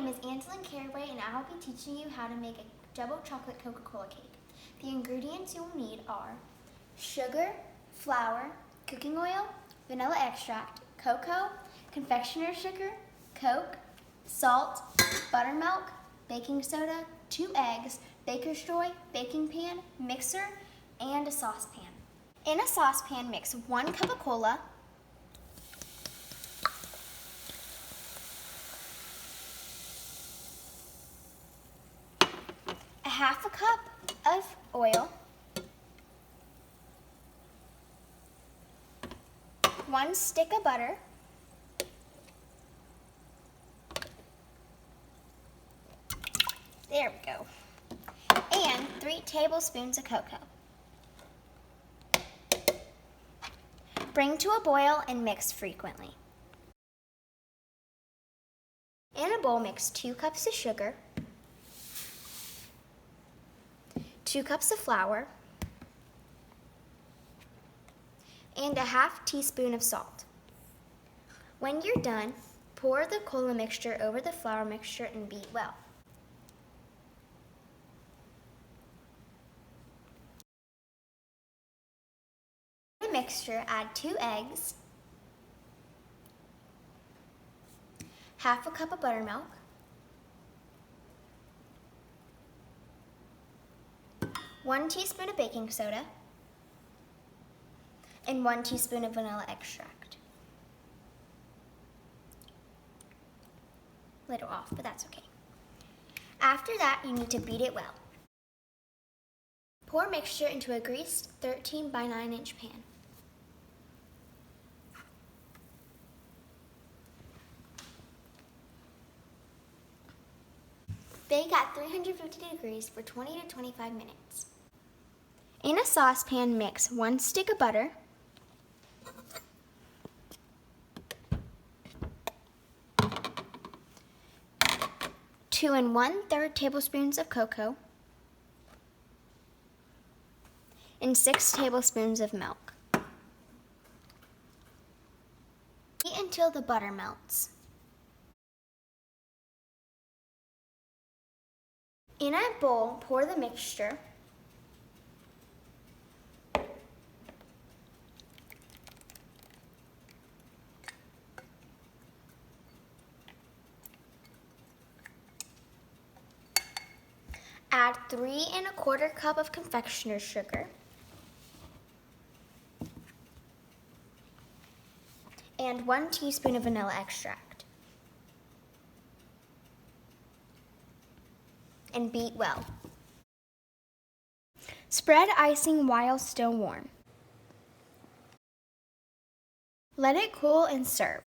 name is Andelyn and I will be teaching you how to make a double chocolate Coca-Cola cake. The ingredients you will need are sugar, flour, cooking oil, vanilla extract, cocoa, confectioner's sugar, Coke, salt, buttermilk, baking soda, 2 eggs, baker's joy, baking pan, mixer, and a saucepan. In a saucepan, mix 1 cup of cola, a half a cup of oil, 1 stick of butter, there we go, and 3 tablespoons of cocoa. Bring to a boil and mix frequently. In a bowl, mix 2 cups of sugar, 2 cups of flour, and a half teaspoon of salt. When you're done, pour the cola mixture over the flour mixture and beat well. In the mixture, add 2 eggs, half a cup of buttermilk, 1 teaspoon of baking soda, and 1 teaspoon of vanilla extract. Little off, but that's okay. After that, you need to beat it well. Pour mixture into a greased 13 by 9 inch pan. Bake at 350 degrees for 20 to 25 minutes. In a saucepan, mix 1 stick of butter, 2 1/3 tablespoons of cocoa, and 6 tablespoons of milk. Heat until the butter melts. In a bowl, pour the mixture, add 3 1/4 cup of confectioner's sugar, and 1 teaspoon of vanilla extract, and beat well. Spread icing while still warm. Let it cool and serve.